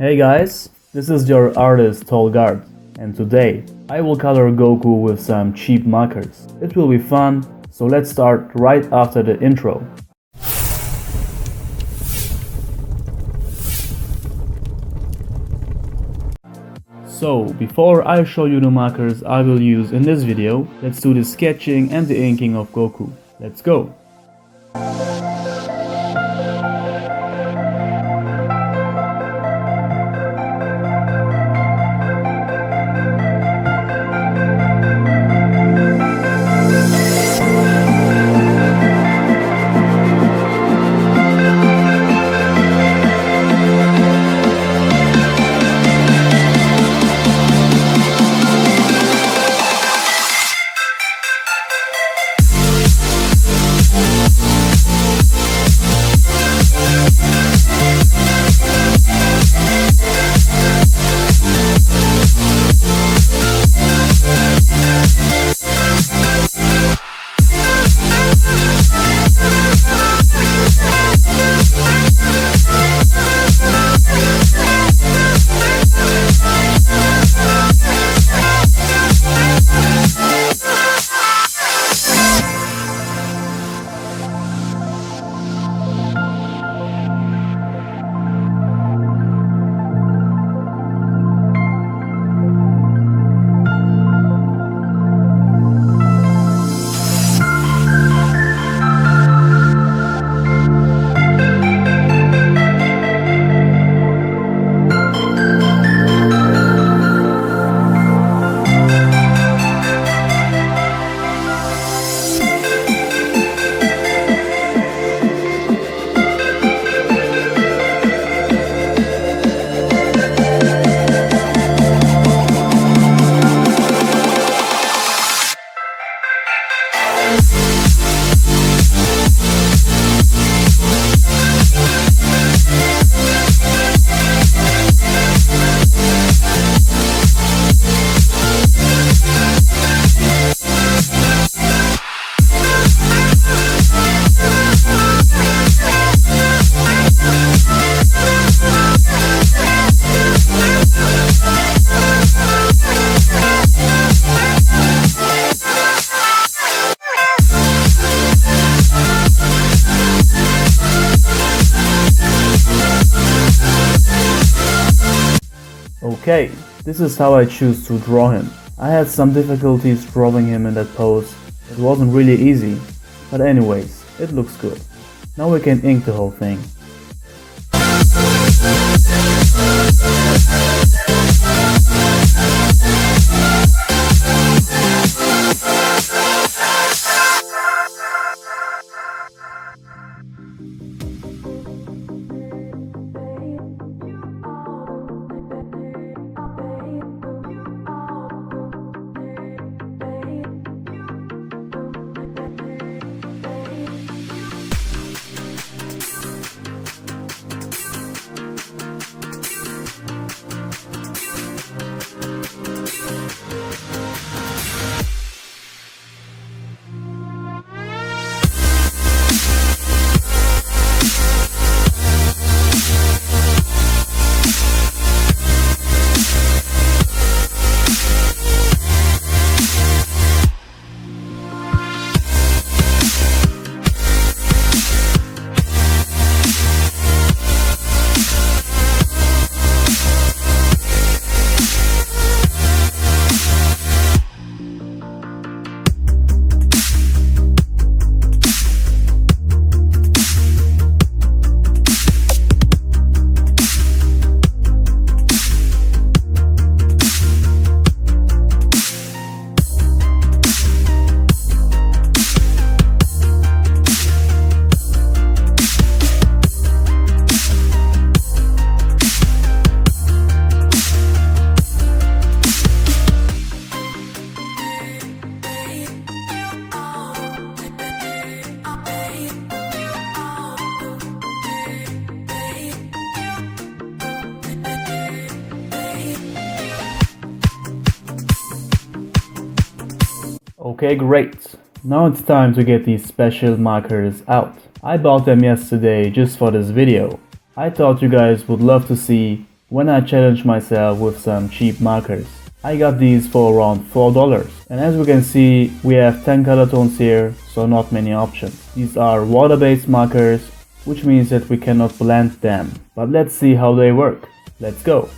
Hey guys, this is your artist TolgArt, and today I will color Goku with some cheap markers. It will be fun, so let's start right after the intro. So, before I show you the markers I will use in this video, let's do the sketching and the inking of Goku. Let's go! Okay, this is how I choose to draw him. I had some difficulties drawing him in that pose. It wasn't really easy, but anyways, it looks good. Now we can ink the whole thing. Okay, great. Now it's time to get these special markers out. I bought them yesterday just for this video. I thought you guys would love to see when I challenged myself with some cheap markers. I got these for around $4, and as we can see, we have 10 color tones here, so not many options. These are water-based markers, which means that we cannot blend them. But let's see how they work. Let's go!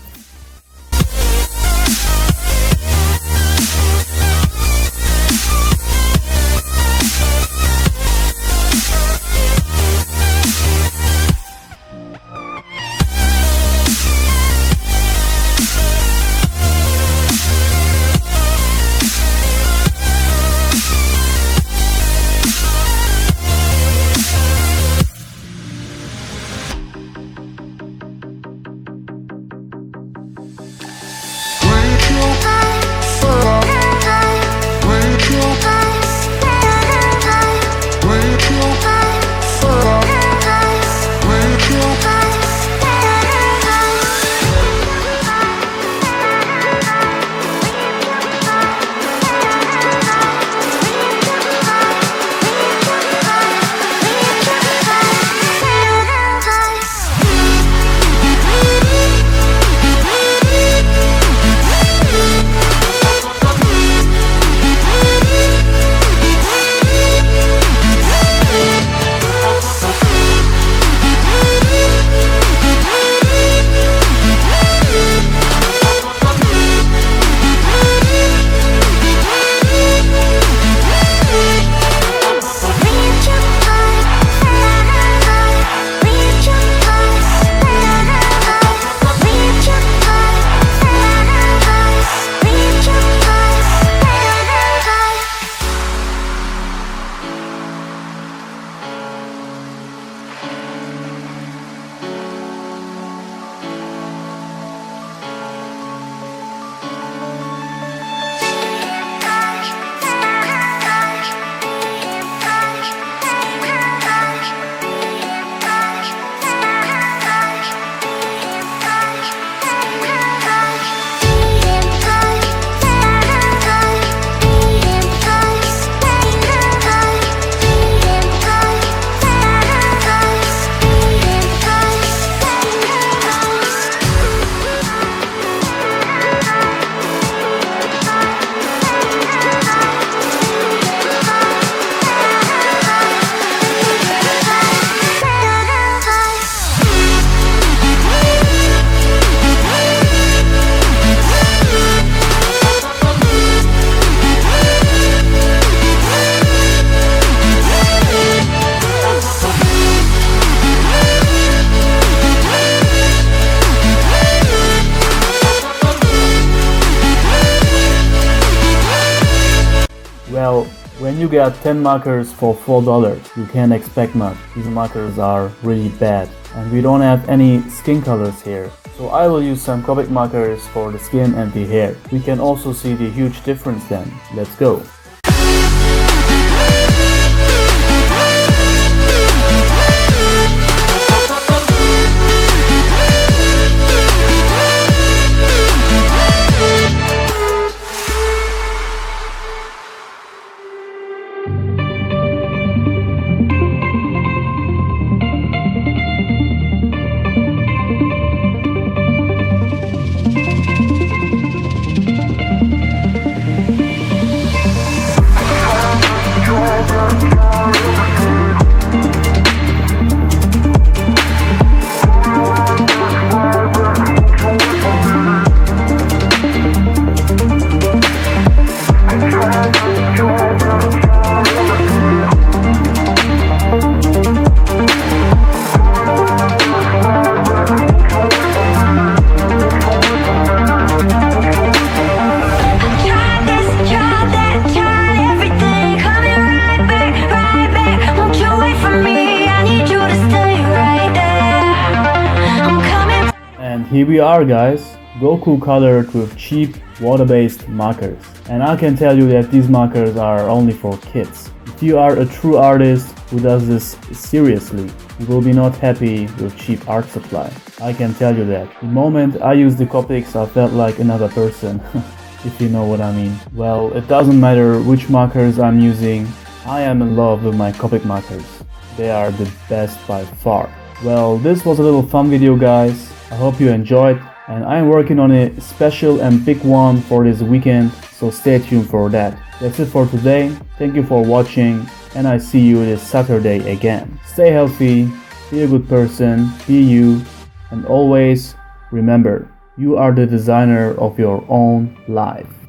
Well, when you get 10 markers for $4, you can't expect much. These markers are really bad. And we don't have any skin colors here. So I will use some Copic markers for the skin and the hair. We can also see the huge difference then. Let's go. Here we are, guys, Goku colored with cheap water-based markers. And I can tell you that these markers are only for kids. If you are a true artist who does this seriously, you will be not happy with cheap art supply. I can tell you that. The moment I used the Copics, I felt like another person, if you know what I mean. Well, it doesn't matter which markers I'm using, I am in love with my Copic markers. They are the best by far. Well, this was a little fun video, guys. I hope you enjoyed, and I'm working on a special and big one for this weekend, so stay tuned for that. That's it for today. Thank you for watching, and I see you this Saturday again. Stay healthy, be a good person, be you, and always remember, you are the designer of your own life.